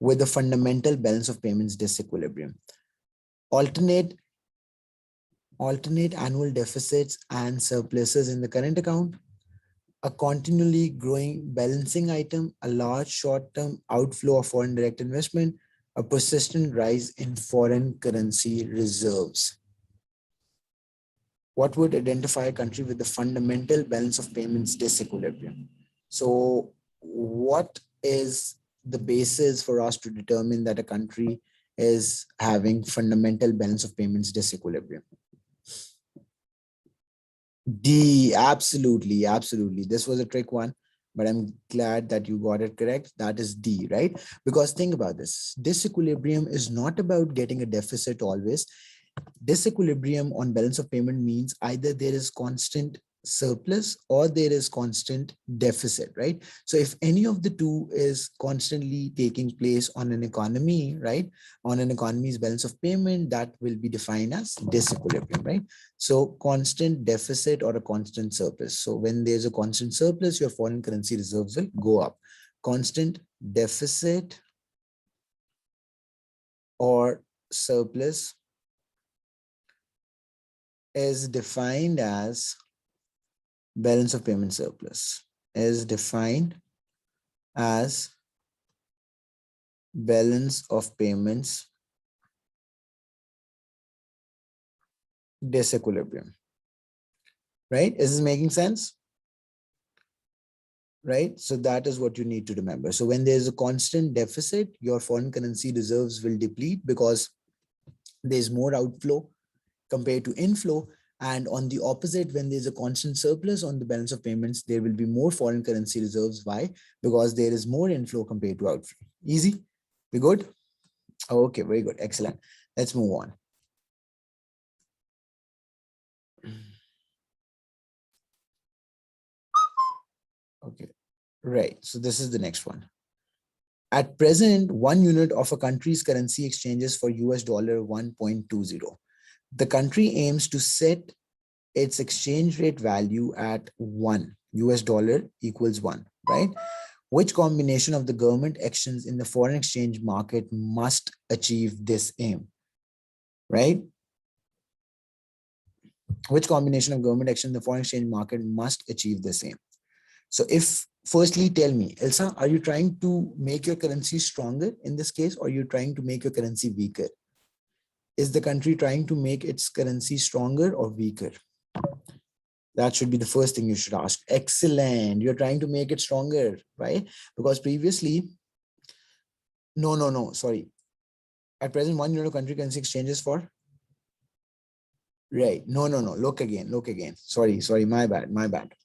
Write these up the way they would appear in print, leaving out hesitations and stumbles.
with a fundamental balance of payments disequilibrium. Alternate annual deficits and surpluses in the current account, a continually growing balancing item, a large short-term outflow of foreign direct investment, a persistent rise in foreign currency reserves. What would identify a country with the fundamental balance of payments disequilibrium? So what is the basis for us to determine that a country is having fundamental balance of payments disequilibrium? D, absolutely, absolutely. This was a trick one, but I'm glad that you got it correct. That is D, right? Because think about this. Disequilibrium is not about getting a deficit always. Disequilibrium on balance of payment means either there is constant surplus or there is constant deficit, right? So if any of the two is constantly taking place on an economy, right, on an economy's balance of payment, that will be defined as disequilibrium, right? So constant deficit or a constant surplus. So when there's a constant surplus, your foreign currency reserves will go up. Constant deficit or surplus is defined as balance of payment surplus, is defined as balance of payments disequilibrium, right? Is this making sense? Right? So that is what you need to remember. So when there's a constant deficit, your foreign currency reserves will deplete because there's more outflow compared to inflow. And on the opposite, when there's a constant surplus on the balance of payments, there will be more foreign currency reserves. Why? Because there is more inflow compared to outflow. Easy? We good? Okay, very good. Excellent. Let's move on. Okay, right. So this is the next one. At present, 1 unit of a country's currency exchanges for US dollar 1.20. The country aims to set its exchange rate value at 1 US dollar equals 1, right? Which combination of the government actions in the foreign exchange market must achieve this aim, right? Which combination of government action in the foreign exchange market must achieve this aim? So if, firstly, tell me, Elsa, are you trying to make your currency stronger in this case, or are you trying to make your currency weaker? Is the country trying to make its currency stronger or weaker? That should be the first thing you should ask. Excellent. You're trying to make it stronger, right? Because previously, no, sorry. At present, 1 unit of country currency exchanges for, right. No. Look again. Sorry, my bad.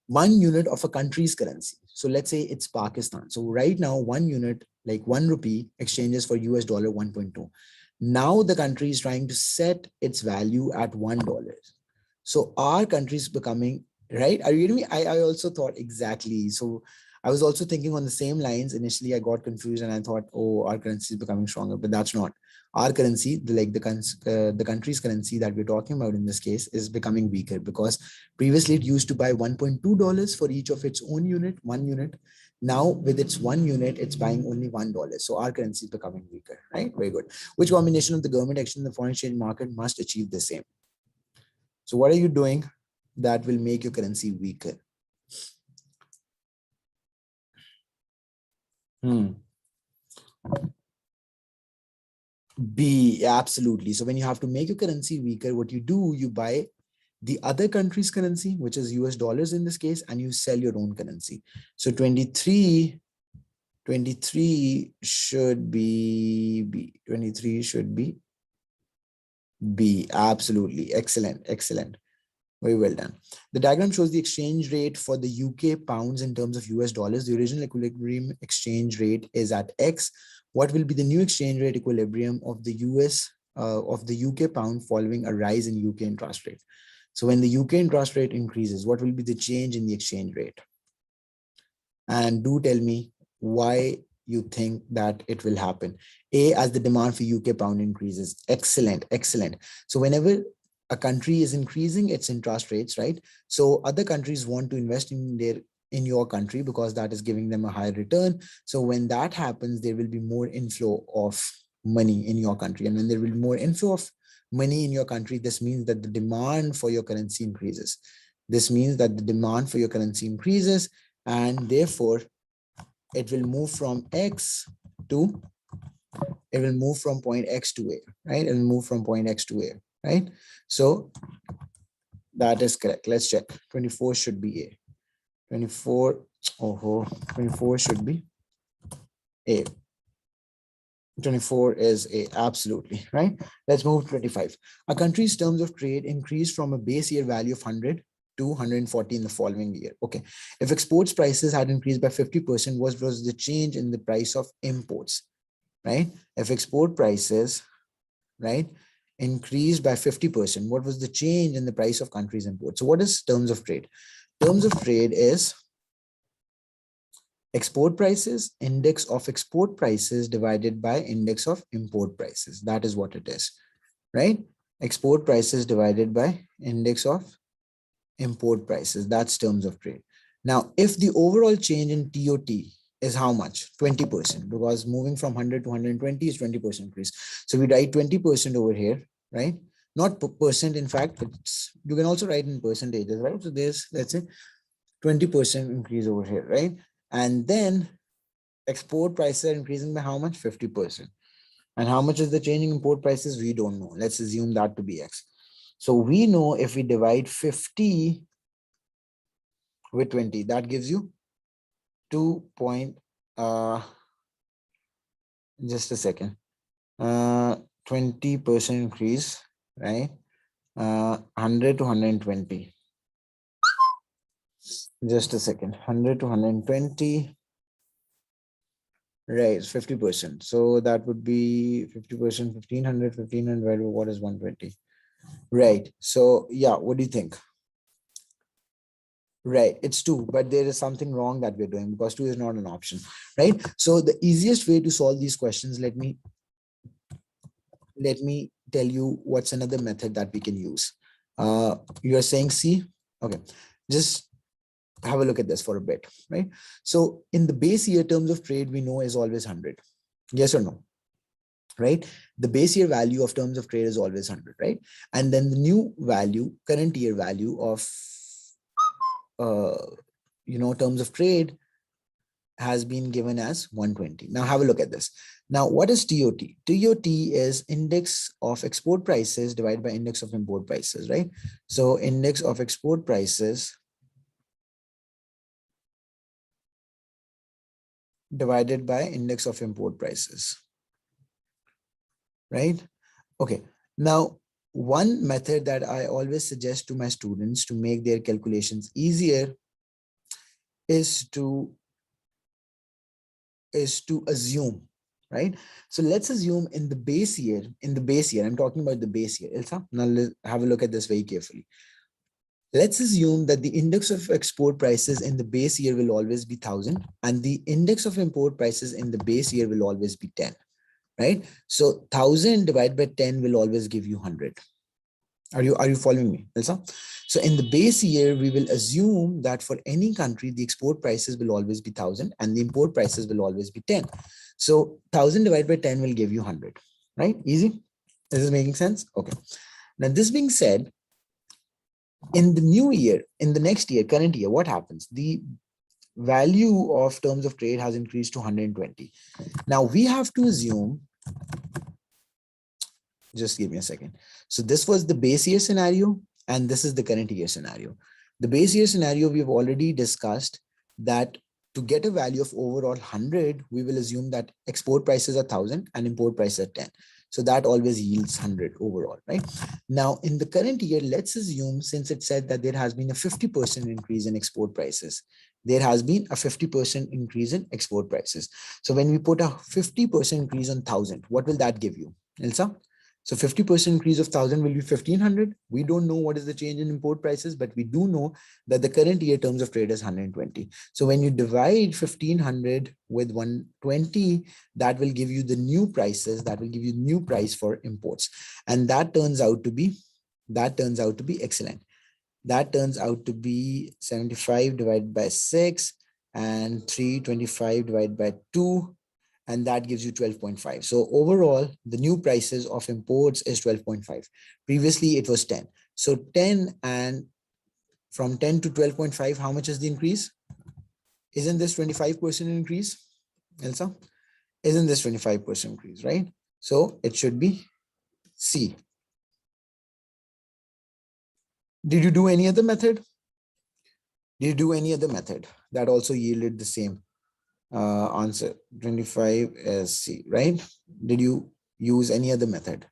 1 unit of a country's currency. So let's say it's Pakistan. So right now, 1 unit, like 1 rupee, exchanges for US dollar 1.2. Now the country is trying to set its value at $1. So our country is becoming, right? Are you getting me? I also thought exactly. So I was also thinking on the same lines. Initially, I got confused and I thought, oh, our currency is becoming stronger, but that's not. Our currency, the country's currency that we're talking about in this case, is becoming weaker because previously it used to buy $1.2 for each of its own unit, 1 unit. Now with its 1 unit, it's buying only $1. So our currency is becoming weaker, right? Very good. Which combination of the government action in the foreign exchange market must achieve the same? So what are you doing that will make your currency weaker? B, absolutely. So when you have to make your currency weaker, what you do, you buy the other country's currency, which is US dollars in this case, and you sell your own currency. So 23 should be B. 23 should be B. Absolutely. Excellent. Very well done. The diagram shows the exchange rate for the UK pounds in terms of US dollars. The original equilibrium exchange rate is at X. What will be the new exchange rate equilibrium of the UK pound following a rise in UK interest rate? So when the UK interest rate increases, what will be the change in the exchange rate? And do tell me why you think that it will happen. A, as the demand for UK pound increases. Excellent. So whenever a country is increasing its interest rates, right? So other countries want to invest in their in your country because that is giving them a higher return. So when that happens, there will be more inflow of money in your country. And when there will be more inflow of money in your country, this means that the demand for your currency increases. This means that the demand for your currency increases, and therefore it will move from X to, it will move from point X to A, right? It will move from point X to A, right? So that is correct. Let's check. 24 should be A. 24, 24 should be A. 24 is A, absolutely, right? Let's move to 25. A country's terms of trade increased from a base year value of 100 to 140 in the following year. Okay, if exports prices had increased by 50%, what was the change in the price of imports, right? If export prices, right, increased by 50%, what was the change in the price of countries' imports? So what is terms of trade? Terms of trade is export prices, index of export prices divided by index of import prices. That is what it is, right? Export prices divided by index of import prices. That's terms of trade. Now, if the overall change in TOT is how much? 20%, because moving from 100 to 120 is 20% increase. So we write 20% over here, right? Not percent, in fact, it's, you can also write in percentages, right? So there's, let's say, 20% increase over here, right? And then export prices are increasing by how much? 50%. And how much is the change in import prices? We don't know. Let's assume that to be X. So we know if we divide 50 with 20, that gives you 2 point, just a second, 20% increase, right? 100 to 120. Just a second, 100 to 120. Right, 50%. So that would be 50%, 1500, 1500, what is 120? Right. So yeah, what do you think? Right, it's 2, but there is something wrong that we're doing because 2 is not an option, right? So the easiest way to solve these questions, let me tell you what's another method that we can use. You're saying C? Okay, just have a look at this for a bit, right? So in the base year, terms of trade, we know is always 100. Yes or no? Right? The base year value of terms of trade is always 100, right? And then the new value, current year value of, terms of trade has been given as 120. Now have a look at this. Now, what is TOT? TOT is index of export prices divided by index of import prices, right? So index of export prices divided by index of import prices, right? Okay. Now, one method that I always suggest to my students to make their calculations easier is to assume, right? So let's assume in the base year, I'm talking about the base year. Ilsa, now let's have a look at this very carefully. Let's assume that the index of export prices in the base year will always be 1000 and the index of import prices in the base year will always be 10, right? So 1000 divided by 10 will always give you 100. Are you following me, Elsa? So in the base year, we will assume that for any country, the export prices will always be 1000 and the import prices will always be 10. So 1000 divided by 10 will give you 100, right? Easy. This is making sense? Okay. Now, this being said, in the new year, in the next year, current year, what happens? The value of terms of trade has increased to 120. Now we have to assume, just give me a second. So this was the base year scenario, and this is the current year scenario. The base year scenario, we've already discussed that to get a value of overall 100, we will assume that export prices are 1000 and import prices are 10. So that always yields 100 overall, right? Now, in the current year, let's assume, since it said that there has been a 50% increase in export prices, there has been a 50% increase in export prices. So when we put a 50% increase on 1000, what will that give you, Elsa? So 50% increase of 1000 will be 1500. We don't know what is the change in import prices, but we do know that the current year terms of trade is 120. So when you divide 1500 with 120, that will give you the new prices, that will give you new price for imports. And that turns out to be excellent. That turns out to be 75 divided by 6 and 325 divided by 2. And that gives you 12.5. So overall, the new prices of imports is 12.5. Previously, it was 10. So 10, and from 10 to 12.5, how much is the increase? Isn't this 25% increase, Elsa? Isn't this 25% increase, right? So it should be C. Did you do any other method? Did you do any other method that also yielded the same answer? 25 as C, right? Did you use any other method?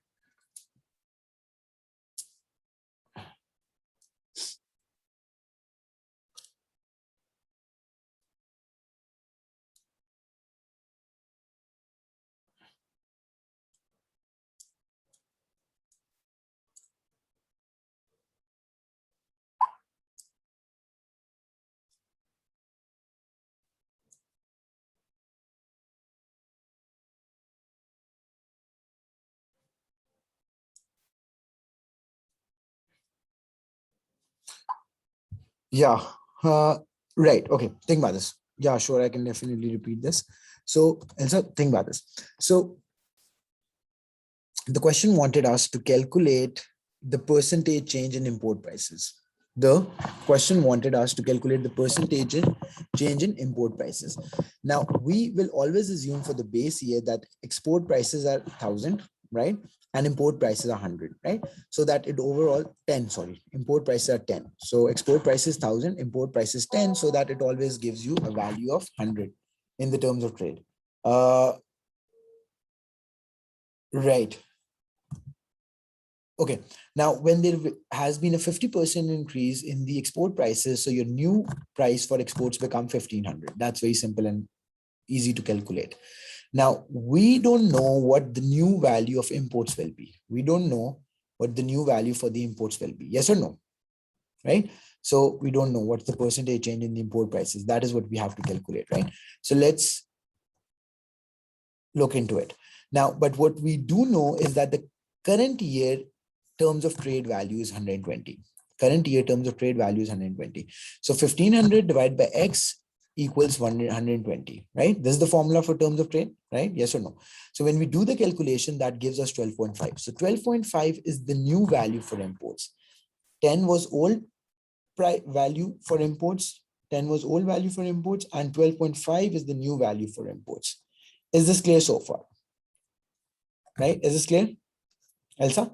Yeah, right. Okay, think about this. Yeah, sure, I can definitely repeat this. So, Elsa, think about this. So, the question wanted us to calculate the percentage change in import prices. The question wanted us to calculate the percentage change in import prices. Now, we will always assume for the base year that export prices are 1,000, right? And import prices are 100, right? So that it overall 10, sorry, import prices are 10. So export price is 1,000, import price is 10, so that it always gives you a value of 100 in the terms of trade. Right. Okay, now when there has been a 50% increase in the export prices, so your new price for exports become 1,500. That's very simple and easy to calculate. Now, we don't know what the new value of imports will be. We don't know what the new value for the imports will be. Yes or no? Right? So we don't know what's the percentage change in the import prices. That is what we have to calculate, right? So let's look into it. Now, but what we do know is that the current year terms of trade value is 120. Current year terms of trade value is 120. So 1,500 divided by X equals 120, right? This is the formula for terms of trade, right? Yes or no? So when we do the calculation, that gives us 12.5. So 12.5 is the new value for imports. 10 was old value for imports. 10 was old value for imports, and 12.5 is the new value for imports. Is this clear so far? Right? Is this clear, Elsa?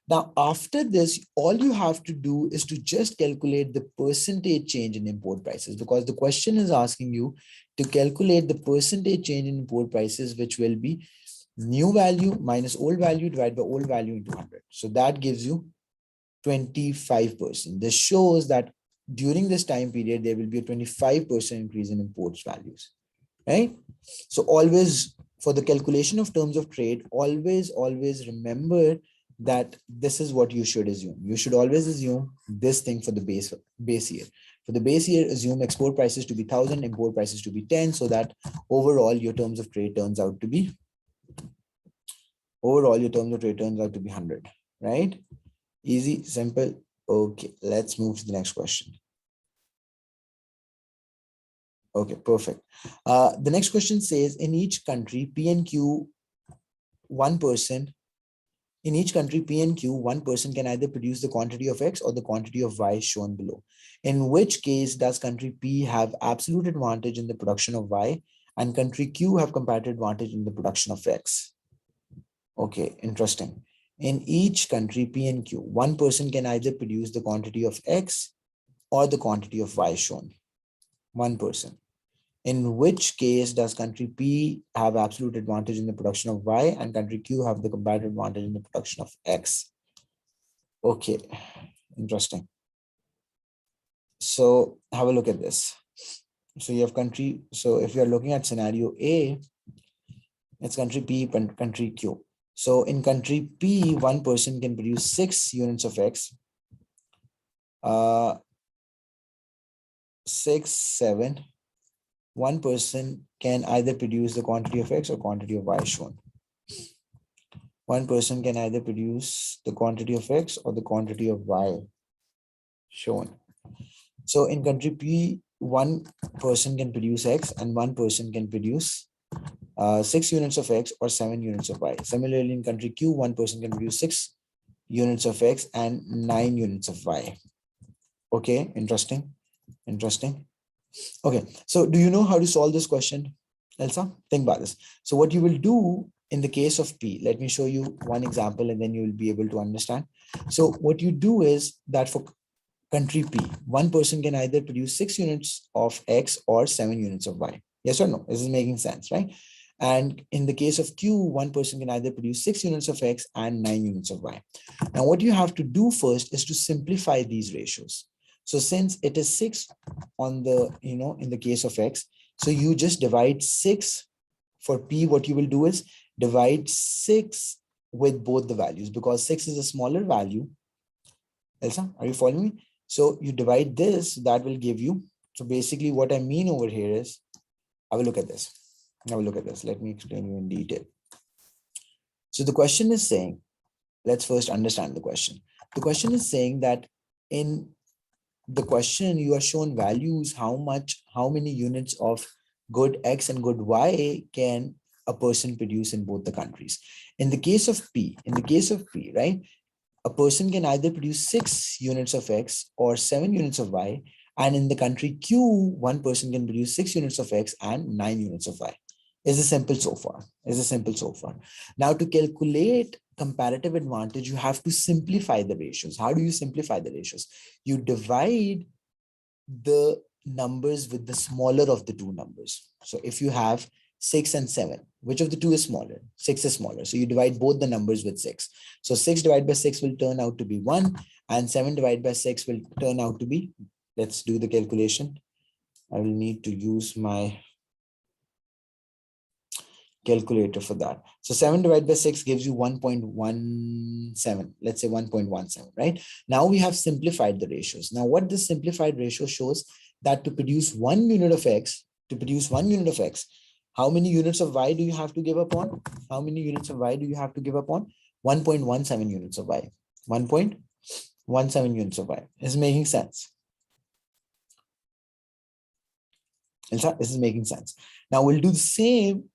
Now, after this, all you have to do is to just calculate the percentage change in import prices, because the question is asking you to calculate the percentage change in import prices, which will be new value minus old value divided by old value into 100. So that gives you 25%. This shows that during this time period, there will be a 25% increase in imports values, right? So always, for the calculation of terms of trade, always remember that this is what you should assume. You should always assume this thing for the base year. For the base year, assume export prices to be 1,000, import prices to be 10, so that overall your terms of trade turns out to be 100, right? Easy, simple. Okay, let's move to the next question. Okay, perfect. The next question says, in each country, P and Q, one person can either produce the quantity of X or the quantity of Y shown below. In which case does country P have absolute advantage in the production of Y and country Q have comparative advantage in the production of X? Okay, interesting. In each country, P and Q, one person can either produce the quantity of X or the quantity of Y shown. One person. In which case does country P have absolute advantage in the production of Y and country Q have the comparative advantage in the production of X? Okay, interesting. So have a look at this. So you have country, so if you're looking at scenario A, it's country P and country Q. So in country P, one person can produce 6 units of X, 6, 7. One person can either produce the quantity of X or quantity of Y shown. One person can either produce the quantity of X or the quantity of Y shown. So in country P, one person can produce X and one person can produce 6 units of X or 7 units of Y. Similarly, in country Q, one person can produce 6 units of X and 9 units of Y. Okay, interesting. Interesting. Okay, so do you know how to solve this question, Elsa? Think about this. So what you will do in the case of P, let me show you one example and then you will be able to understand. So what you do is that for country P, one person can either produce 6 units of X or 7 units of Y. Yes or no? This is making sense, right? And in the case of Q, one person can either produce 6 units of X and 9 units of Y. Now, what you have to do first is to simplify these ratios. So since it is 6 on the, in the case of X, so you just divide 6 for P. What you will do is divide 6 with both the values because 6 is a smaller value. Elsa, are you following me? So you divide this, that will give you. So basically what I mean over here is, have a look at this. Have a look at this. Let me explain you in detail. So the question is saying, let's first understand the question. The question is saying that in the question, you are shown values, how many units of good X and good Y can a person produce in both the countries. In the case of P, right? A person can either produce 6 units of X or 7 units of Y. And in the country Q, one person can produce 6 units of X and 9 units of Y. Is it simple so far? Now to calculate comparative advantage, you have to simplify the ratios. How do you simplify the ratios? You divide the numbers with the smaller of the two numbers. So if you have 6 and 7, which of the two is smaller? 6 is smaller. So you divide both the numbers with 6. So 6 divided by 6 will turn out to be 1 and 7 divided by 6 will turn out to be, let's do the calculation. I will need to use my calculator for that. So 7 divided by 6 gives you 1.17. Let's say 1.17, right? Now we have simplified the ratios. Now what this simplified ratio shows that to produce 1 unit of X, how many units of Y do you have to give up on? 1.17 units of Y. 1.17 units of Y. Is making sense? This is making sense. Now we'll do the same.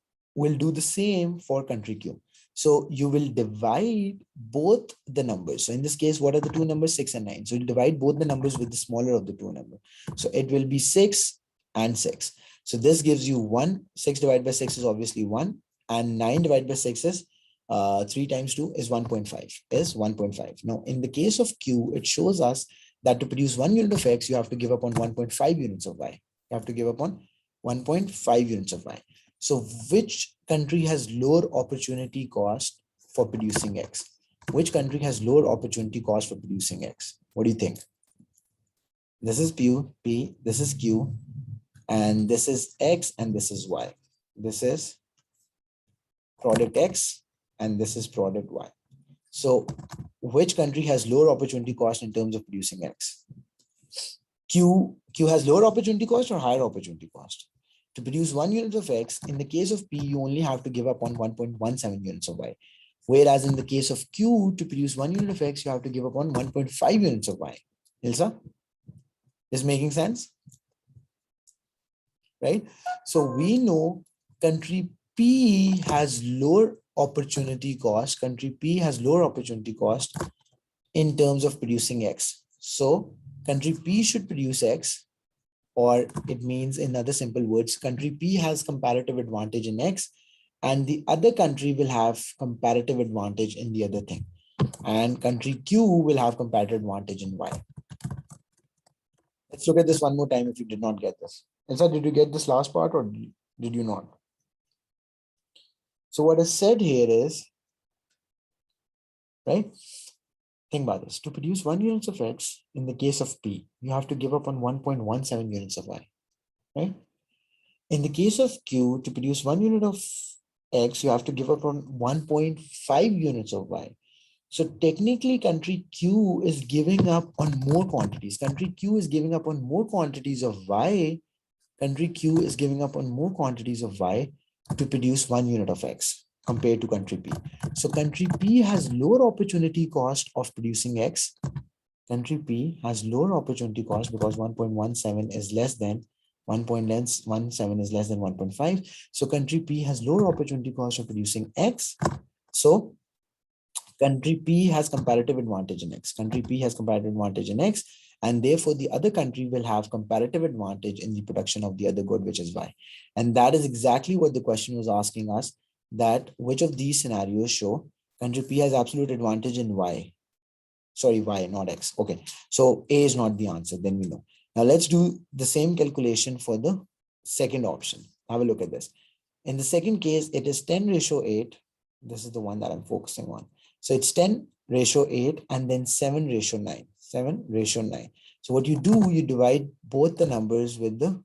For country Q. So you will divide both the numbers. So in this case, what are the two numbers? 6 and 9. So you divide both the numbers with the smaller of the two numbers. So it will be 6 and 6. So this gives you 1. 6 divided by 6 is obviously 1. And 9 divided by 6 is 3 times 2 is 1.5. Now, in the case of Q, it shows us that to produce 1 unit of X, you have to give up on 1.5 units of Y. So which country has lower opportunity cost for producing X? What do you think? This is P, this is Q, and this is X, and this is Y. This is product X, and this is product Y. So which country has lower opportunity cost in terms of producing X? Q has lower opportunity cost or higher opportunity cost? To produce 1 unit of X, in the case of P, you only have to give up on 1.17 units of Y. Whereas in the case of Q, to produce 1 unit of X, you have to give up on 1.5 units of Y. Ilsa, is making sense? Right? So we know country P has lower opportunity cost. In terms of producing X. So country P should produce X. Or it means, in other simple words, country P has comparative advantage in X, and the other country will have comparative advantage in the other thing. And country Q will have comparative advantage in Y. Let's look at this one more time if you did not get this. Elsa, did you get this last part or did you not? So what is said here is, right? Think about this. To produce 1 unit of X, in the case of P, you have to give up on 1.17 units of Y, right? In the case of Q, to produce 1 unit of X, you have to give up on 1.5 units of Y. So technically, country Q is giving up on more quantities. Country Q is giving up on more quantities of Y. Country Q is giving up on more quantities of Y to produce 1 unit of X compared to country P. So country P has lower opportunity cost of producing X, Country P has lower opportunity cost because 1.17 is less than 1.17 is less than 1.5. So country P has lower opportunity cost of producing X. So country P has comparative advantage in X. Country P has comparative advantage in X, and therefore the other country will have comparative advantage in the production of the other good, which is Y. And that is exactly what the question was asking us, that which of these scenarios show country P has absolute advantage in Y. Sorry, Y, not X. Okay, so A is not the answer, then we know. Now let's do the same calculation for the second option. Have a look at this. In the second case, it is 10:8. This is the one that I'm focusing on. So it's 10:8 and then 7:9. 7:9. So what you do, you divide both the numbers with the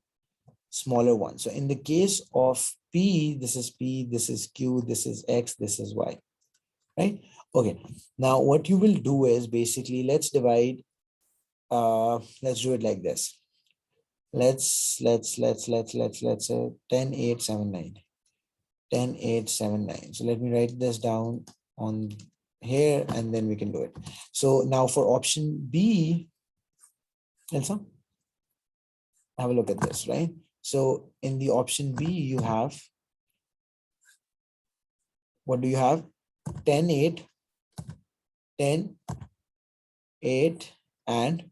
smaller one. So in the case of P, this is P, this is Q, this is X, this is Y, right? Okay, now what you will do is basically let's divide, let's do it like this. Let's say 10:879. 10:879. So let me write this down on here and then we can do it. So now for option B, Elsa, have a look at this, right? So in the option B, you have, what do you have? 10:8, 10:8 and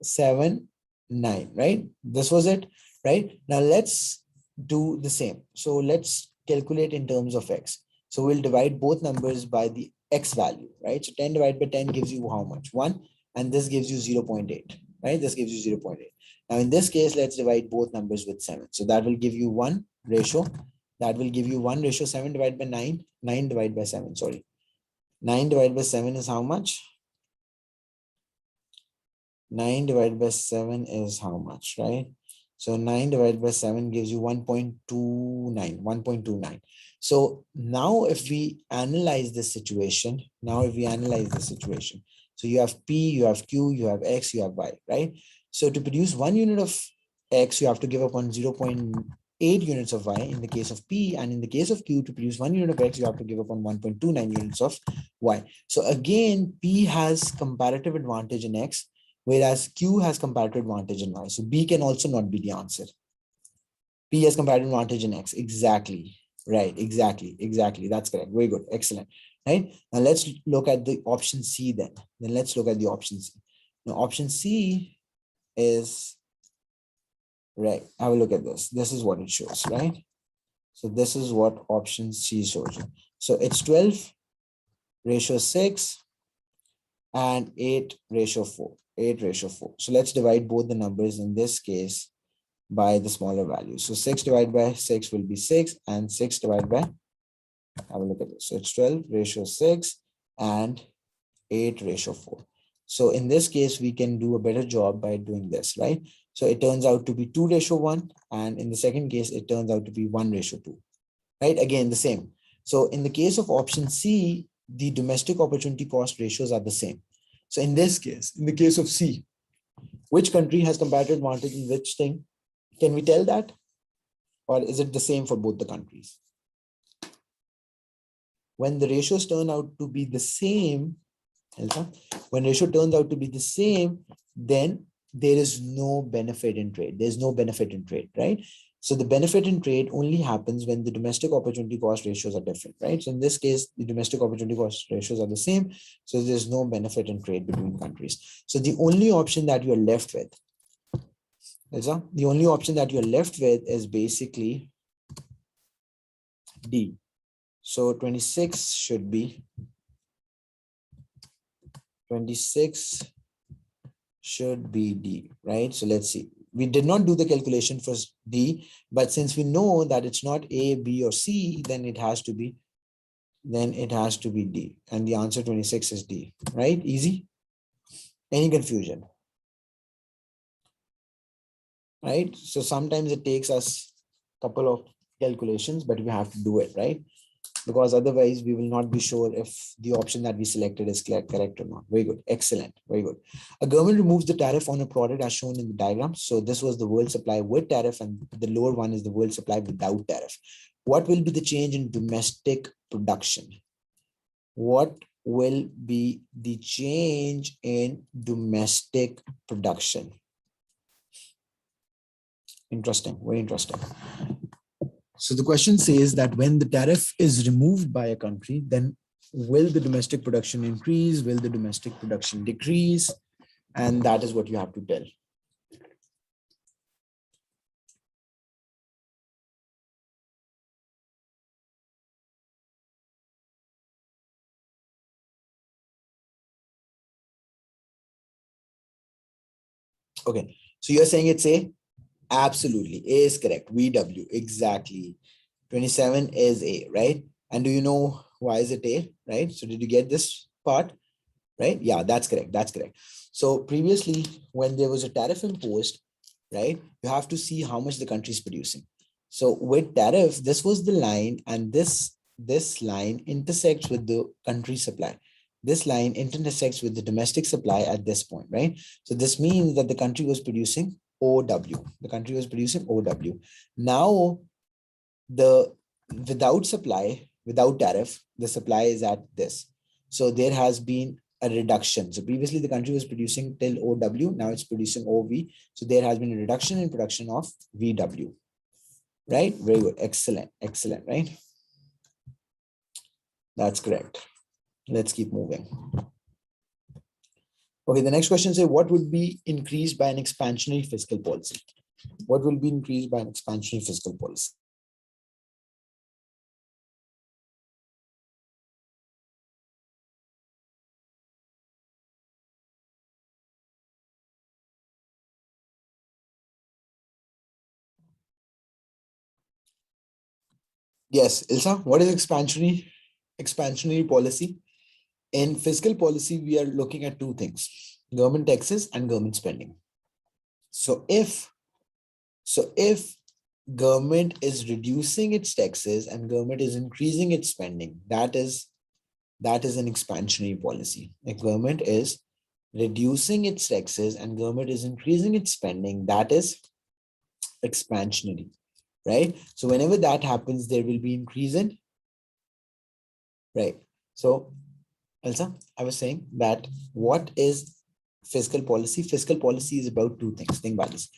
7:9, right? This was it, right? Now let's do the same. So let's calculate in terms of X. So we'll divide both numbers by the X value, right? So 10 divided by 10 gives you how much? 1, and this gives you 0.8, right? This gives you 0.8. Now in this case, let's divide both numbers with 7. So that will give you 1 ratio. That will give you 1 ratio. 7 divided by 9, 9 divided by 7, sorry. 9 divided by 7 is how much? 9 divided by 7 is how much, right? So 9 divided by 7 gives you 1.29, 1.29. So now if we analyze this situation, so you have P, you have Q, you have X, you have Y, right? So to produce 1 unit of X, you have to give up on 0.8 units of Y in the case of P, and in the case of Q, to produce 1 unit of X, you have to give up on 1.29 units of Y. So again, P has comparative advantage in X, whereas Q has comparative advantage in Y. So B can also not be the answer. P has comparative advantage in X. Exactly. Right. Exactly. That's correct. Very good. Excellent. Right. Now let's look at the option C then. Let's look at the option C. Now option C is, right. Have a look at this. This is what it shows, right? So this is what option C shows you. So it's 12:6 and 8:4. 8:4. So let's divide both the numbers in this case by the smaller value. So 6 divided by 6 will be 6, and 6 divided by, have a look at this. So it's 12:6 and 8:4. So in this case, we can do a better job by doing this, right? So it turns out to be 2:1, and in the second case, it turns out to be 1:2, right? Again, the same. So in the case of option C, the domestic opportunity cost ratios are the same. So in this case, in the case of C, which country has comparative advantage in which thing? Can we tell that? Or is it the same for both the countries? When the ratios turn out to be the same, when ratio turns out to be the same, then there is no benefit in trade. There's no benefit in trade, right? So the benefit in trade only happens when the domestic opportunity cost ratios are different, right? So in this case, the domestic opportunity cost ratios are the same. So there's no benefit in trade between countries. So the only option that you're left with, is basically D. So 26 should be, 26 should be D, right? So let's see. We did not do the calculation for D, but since we know that it's not A, B, or C, then it has to be D. And the answer 26 is D, right? Easy. Any confusion? Right? So sometimes it takes us a couple of calculations, but we have to do it, right? Because otherwise we will not be sure if the option that we selected is correct or not. Very good. Excellent. Very good. A government removes the tariff on a product as shown in the diagram. So this was the world supply with tariff, and the lower one is the world supply without tariff. What will be the change in domestic production? What will be the change in domestic production. Interesting, very interesting. So the question says that when the tariff is removed by a country, then will the domestic production increase? Will the domestic production decrease? And that is what you have to tell. Okay, so you're saying it's A? Absolutely, A is correct. VW, exactly. 27 is A, right? And do you know why is it A, right? So did you get this part, right? Yeah, that's correct. That's correct. So previously, when there was a tariff imposed, right, you have to see how much the country is producing. So with tariff, this was the line, and this line intersects with the country supply. This line intersects with the domestic supply at this point, right? So this means that the country was producing OW. The country was producing OW. Now, the without supply, without tariff, the supply is at this. So there has been a reduction. So previously the country was producing till OW, now it's producing OV. So there has been a reduction in production of VW, right? Very good, excellent, excellent, right? That's correct. Let's keep moving. Okay, the next question says, what would be increased by an expansionary fiscal policy? What will be increased by an expansionary fiscal policy? Yes, Ilsa, what is expansionary policy? In fiscal policy, we are looking at two things: government taxes and government spending. So if government is reducing its taxes and government is increasing its spending, that is an expansionary policy. If government is reducing its taxes and government is increasing its spending, that is expansionary, right? So whenever that happens, there will be increase in, right? So Elsa, I was saying that what is fiscal policy? Fiscal policy is about two things. Think about this.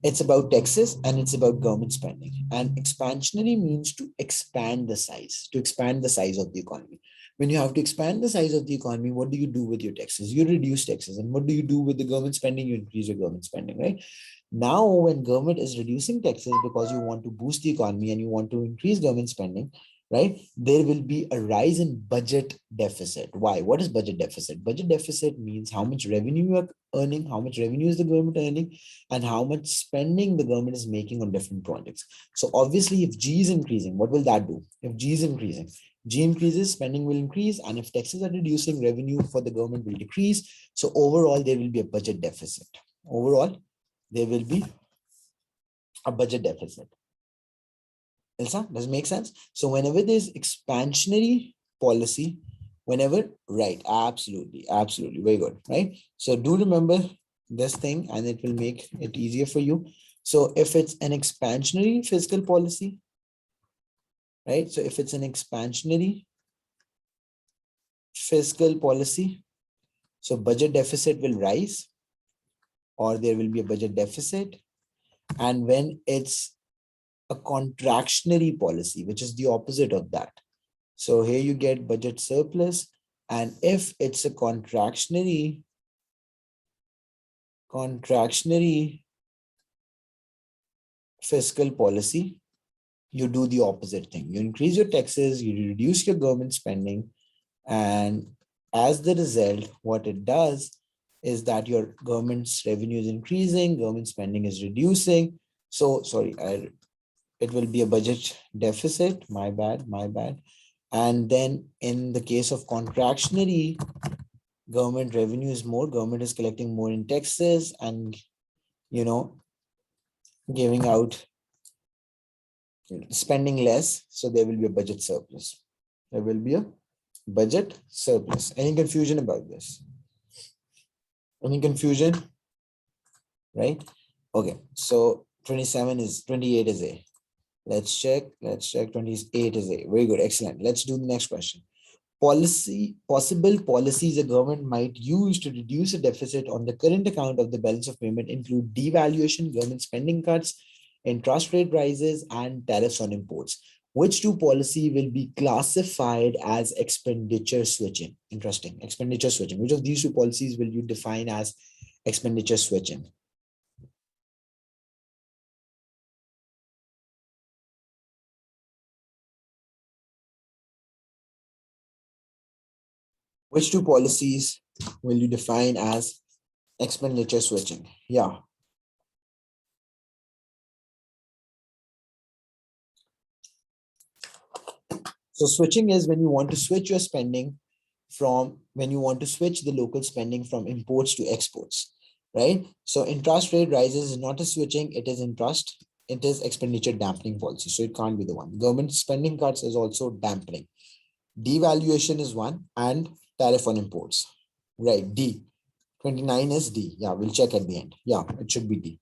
It's about taxes and it's about government spending. And expansionary means to expand the size of the economy. When you have to expand the size of the economy, what do you do with your taxes? You reduce taxes. And what do you do with the government spending? You increase your government spending, right? Now, when government is reducing taxes because you want to boost the economy and you want to increase government spending, right, there will be a rise in budget deficit. Why? What is budget deficit? Budget deficit means how much revenue you are earning, how much revenue is the government earning, and how much spending the government is making on different projects. So obviously, if G is increasing, what will that do? If G is increasing, G increases, spending will increase, and if taxes are reducing, revenue for the government will decrease. So overall, there will be a budget deficit. Overall, there will be a budget deficit. Elsa, does it make sense? So whenever there's expansionary policy, whenever, right, absolutely, absolutely, very good, right? So do remember this thing and it will make it easier for you. So if it's an expansionary fiscal policy, right? So if it's an expansionary fiscal policy, so budget deficit will rise or there will be a budget deficit. And when it's a contractionary policy, which is the opposite of that. So here you get budget surplus. And if it's a contractionary fiscal policy, you do the opposite thing. You increase your taxes, you reduce your government spending. And as the result, what it does is that your government's revenue is increasing, government spending is reducing. So sorry, it will be a budget deficit, my bad. And then in the case of contractionary, government revenue is more, government is collecting more in taxes and, you know, giving out, spending less. So there will be a budget surplus. There will be a budget surplus. Any confusion about this? Any confusion? Right? Okay. So 28 is A. Let's check. 28 is A. Very good. Excellent. Let's do the next question. Possible policies a government might use to reduce a deficit on the current account of the balance of payment include devaluation, government spending cuts, interest rate rises, and tariffs on imports. Which two policy will be classified as expenditure switching? Interesting. Expenditure switching. Which of these two policies will you define as expenditure switching? Which two policies will you define as expenditure switching? Yeah. So switching is when you want to switch your spending when you want to switch the local spending from imports to exports, right? So interest rate rises is not a switching, it is interest, it is expenditure dampening policy. So it can't be the one. Government spending cuts is also dampening. Devaluation is one, and tariff on imports, right? D. 29 is D. Yeah, we'll check at the end. Yeah, it should be D.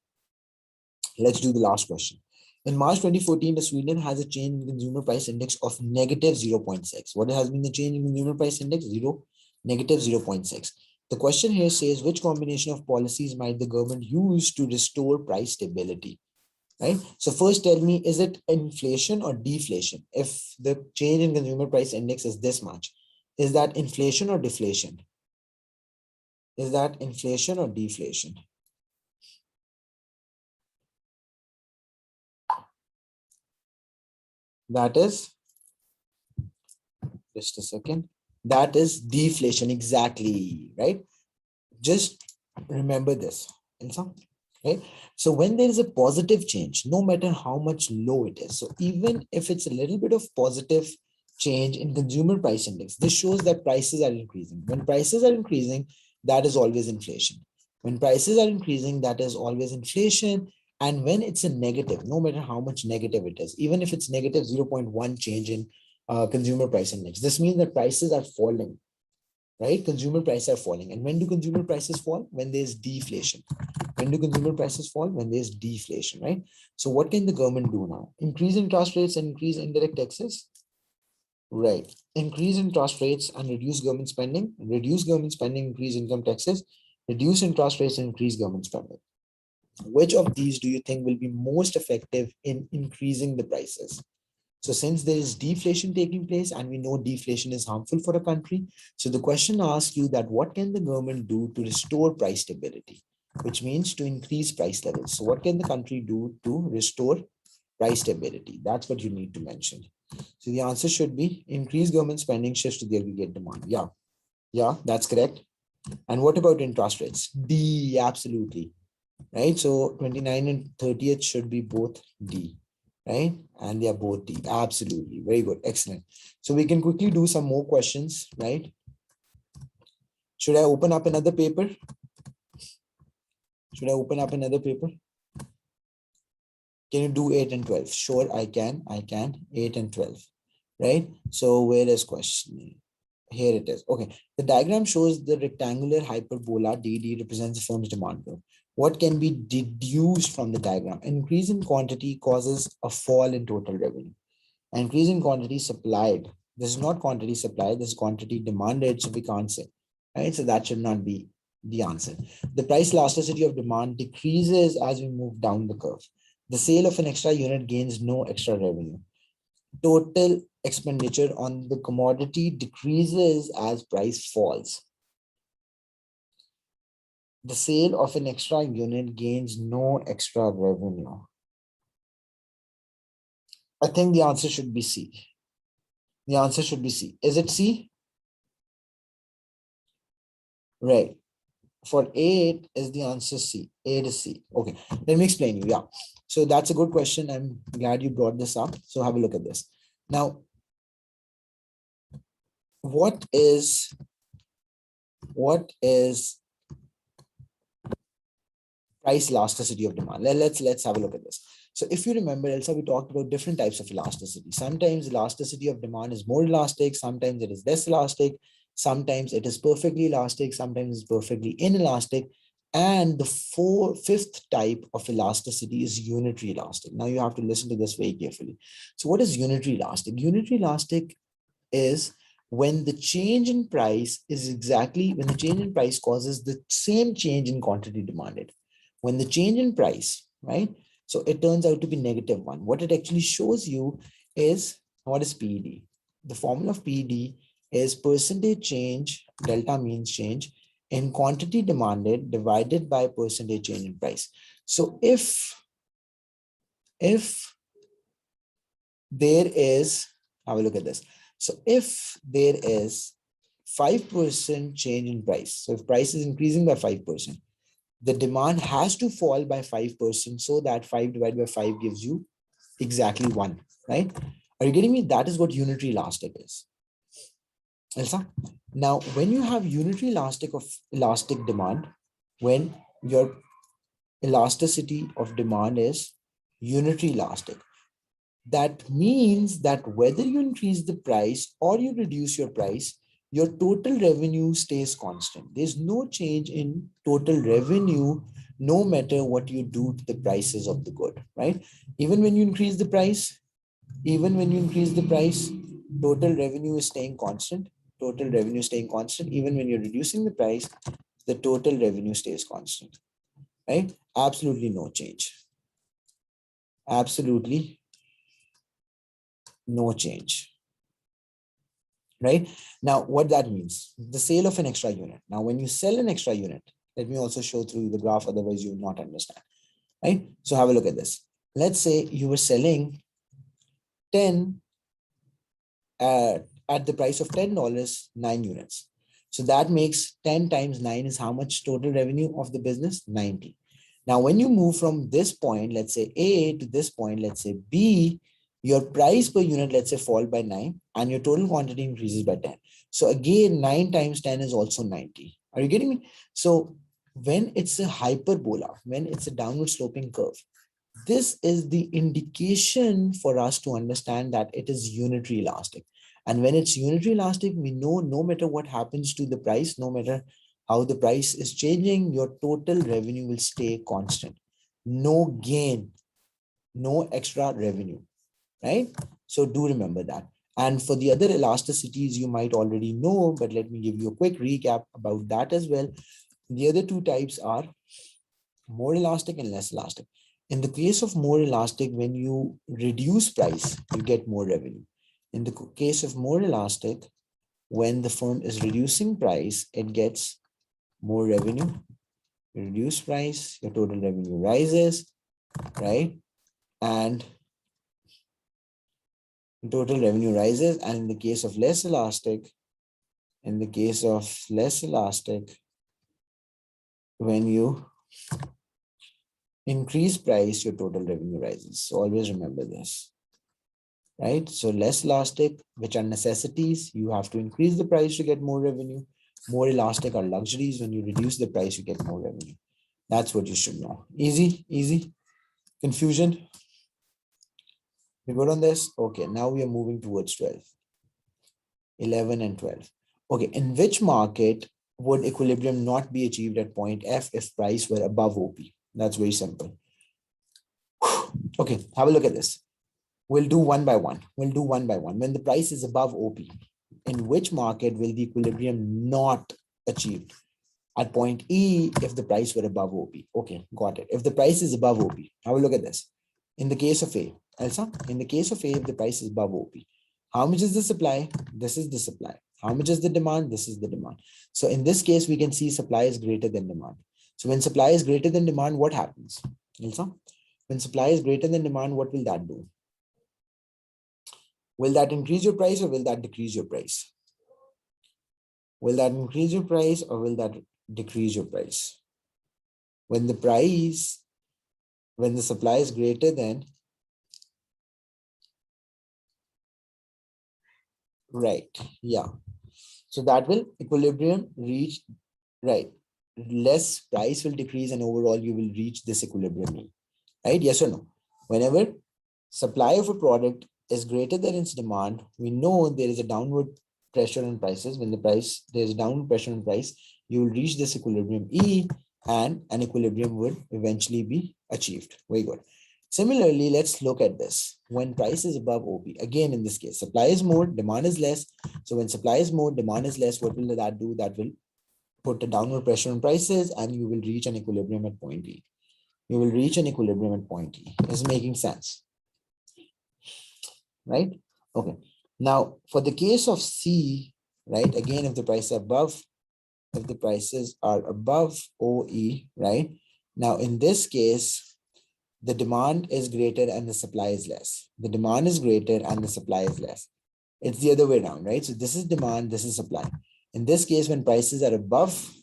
Let's do the last question. In March 2014, the Sweden has a change in consumer price index of negative 0.6. What has been the change in consumer price index? Negative 0.6. The question here says, which combination of policies might the government use to restore price stability? Right? So first tell me, is it inflation or deflation? If the change in consumer price index is this much, is that inflation or deflation? Is that inflation or deflation? That is, just a second, that is deflation, exactly, right? Just remember this, right? So when there is a positive change, no matter how much low it is, so even if it's a little bit of positive change in consumer price index, this shows that prices are increasing. When prices are increasing, that is always inflation. When prices are increasing, that is always inflation. And when it's a negative, no matter how much negative it is, even if it's negative 0.1 change in consumer price index, this means that prices are falling, right? Consumer prices are falling. And when do consumer prices fall? When there's deflation. When do consumer prices fall? When there's deflation, right? So what can the government do now? Increase interest rates and increase indirect taxes? Right. Increase interest rates and reduce government spending. Reduce government spending, increase income taxes. Reduce interest rates and increase government spending. Which of these do you think will be most effective in increasing the prices? So since there is deflation taking place and we know deflation is harmful for a country, so the question asks you that what can the government do to restore price stability, which means to increase price levels. So what can the country do to restore price stability? That's what you need to mention. So the answer should be increase government spending shifts to the aggregate demand. Yeah, yeah, that's correct. And what about interest rates? D, absolutely. Right, so 29 and 30th should be both D, right? And they are both D, absolutely. Very good, excellent. So we can quickly do some more questions, right? Should I open up another paper? Should I open up another paper? Can you do 8 and 12? Sure, I can, 8 and 12, right? So where is question? Here it is. Okay, the diagram shows the rectangular hyperbola DD represents the firm's demand curve. What can be deduced from the diagram? Increase in quantity causes a fall in total revenue. Increase in quantity supplied. This is not quantity supplied, this is quantity demanded, so we can't say, right? So that should not be the answer. The price elasticity of demand decreases as we move down the curve. The sale of an extra unit gains no extra revenue. Total expenditure on the commodity decreases as price falls. The sale of an extra unit gains no extra revenue. I think the answer should be C. The answer should be C. Is it C? Right. For 8 is the answer C. 8 is C. Okay, let me explain you. Yeah. So that's a good question. I'm glad you brought this up. So have a look at this. Now, what is price elasticity of demand? Let's have a look at this. So if you remember, Elsa, we talked about different types of elasticity. Sometimes elasticity of demand is more elastic, sometimes it is less elastic, sometimes it is perfectly elastic, sometimes it's perfectly inelastic. And the fifth type of elasticity is unitary elastic. Now you have to listen to this very carefully. So what is unitary elastic? Unitary elastic is when the change in price is exactly when the change in price causes the same change in quantity demanded. When the change in price, right? So it turns out to be -1. What it actually shows you is what is PED. The formula of PED is percentage change, delta means change in quantity demanded divided by percentage change in price. So if there is, have a look at this. So if there is 5% change in price, so if price is increasing by 5%, the demand has to fall by 5% so that 5 divided by 5 gives you exactly 1, right? Are you getting me? That is what unitary elastic is. Elsa? Now, when you have unitary elastic demand, when your elasticity of demand is unitary elastic, that means that whether you increase the price or you reduce your price, your total revenue stays constant. There's no change in total revenue, no matter what you do to the prices of the good, right? Even when you increase the price, total revenue is staying constant. Total revenue staying constant. Even when you're reducing the price, the total revenue stays constant, right? Absolutely no change. Absolutely no change, right? Now, what that means, the sale of an extra unit. Now, when you sell an extra unit, let me also show through the graph, otherwise you will not understand, right? So have a look at this. Let's say you were selling 10 at the price of $10, 9 units. So that makes 10 times 9 is how much total revenue of the business? 90. Now, when you move from this point, let's say A, to this point, let's say B, your price per unit, let's say, fall by 9 and your total quantity increases by 10. So again, 9 times 10 is also 90. Are you getting me? So when it's a hyperbola, when it's a downward sloping curve, this is the indication for us to understand that it is unitary elastic. And when it's unitary elastic, we know no matter what happens to the price, no matter how the price is changing, your total revenue will stay constant. No gain, no extra revenue, right? So do remember that. And for the other elasticities, you might already know, but let me give you a quick recap about that as well. The other two types are more elastic and less elastic. In the case of more elastic, when you reduce price, you get more revenue. In the case of more elastic, when the firm is reducing price, it gets more revenue. You reduce price, your total revenue rises, right? And total revenue rises. And in the case of less elastic, when you increase price, your total revenue rises. So always remember this, right? So less elastic, which are necessities, you have to increase the price to get more revenue. More elastic are luxuries. When you reduce the price, you get more revenue. That's what you should know. Easy, easy. Confusion? We good on this? Okay, now we are moving towards 12. 11 and 12. Okay, in which market would equilibrium not be achieved at point F if price were above OP? That's very simple. Okay, have a look at this. We'll do one by one. When the price is above OP, in which market will the equilibrium not achieved? At point E, if the price were above OP. Okay, got it. If the price is above OP, have a look at this. In the case of A, Elsa, in the case of A, if the price is above OP, how much is the supply? This is the supply. How much is the demand? This is the demand. So in this case, we can see supply is greater than demand. So when supply is greater than demand, what happens? Elsa, when supply is greater than demand, what will that do? Will that increase your price or will that decrease your price? Will that increase your price or will that decrease your price? When the supply is greater than, right, yeah. So that will equilibrium reach, right. Less price will decrease and overall you will reach this equilibrium, right? Yes or no? Whenever supply of a product is greater than its demand, we know there is a downward pressure on prices. When there's a downward pressure on price, you will reach this equilibrium E and an equilibrium would eventually be achieved. Very good. Similarly, let's look at this. When price is above OP, again, in this case, supply is more, demand is less. So when supply is more, demand is less, what will that do? That will put a downward pressure on prices and you will reach an equilibrium at point E. You will reach an equilibrium at point E. Is making sense, right? Okay. Now, for the case of C, right? Again, if the prices are above OE, right? Now, in this case, the demand is greater and the supply is less. The demand is greater and the supply is less. It's the other way around, right? So this is demand, this is supply. In this case, when prices are above,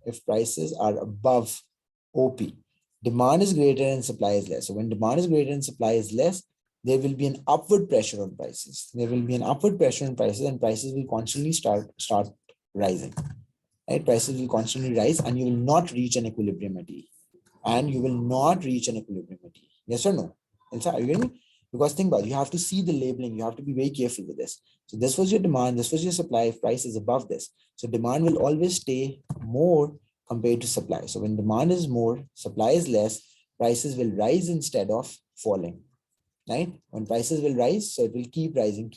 if prices are above OP, demand is greater and supply is less. So when demand is greater and supply is less, there will be an upward pressure on prices. There will be an upward pressure on prices and prices will constantly start rising, right? Prices will constantly rise and you will not reach an equilibrium at E. And you will not reach an equilibrium at E. Yes or no? Elsa, are you getting me? Because think about it, you have to see the labeling. You have to be very careful with this. So this was your demand, this was your supply. If price is above this, so demand will always stay more compared to supply. So when demand is more, supply is less, prices will rise instead of falling, right? When prices will rise, so it will keep rising,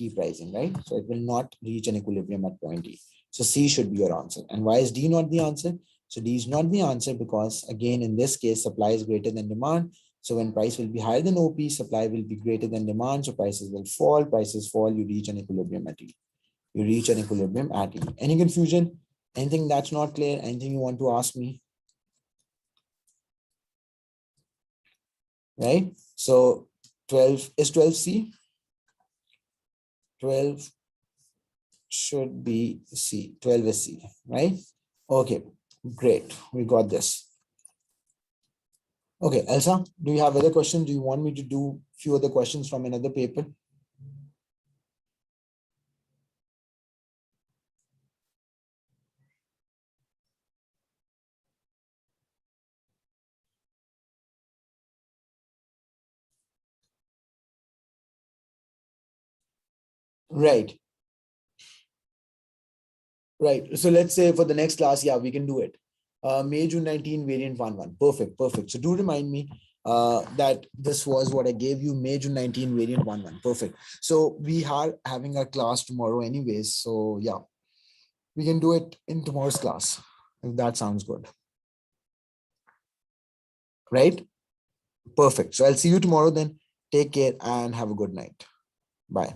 right? So it will not reach an equilibrium at point E. So C should be your answer. And why is D not the answer? So D is not the answer because, again, in this case, supply is greater than demand. So when price will be higher than OP, supply will be greater than demand. So prices will fall. Prices fall, you reach an equilibrium at E. You reach an equilibrium at E. Any confusion? Anything that's not clear? Anything you want to ask me? Right? So 12 is 12C. 12 should be C. 12 is C, right? Okay, great. We got this. Okay, Elsa, do you have other questions? Do you want me to do a few other questions from another paper? Right, right. So let's say for the next class, yeah, we can do it. May, June 19, variant 1-1. Perfect, perfect. So do remind me that this was what I gave you, May, June 19, variant 1-1. Perfect. So we are having a class tomorrow anyways. So yeah, we can do it in tomorrow's class, if that sounds good. Right? Perfect. So I'll see you tomorrow then. Take care and have a good night. Bye.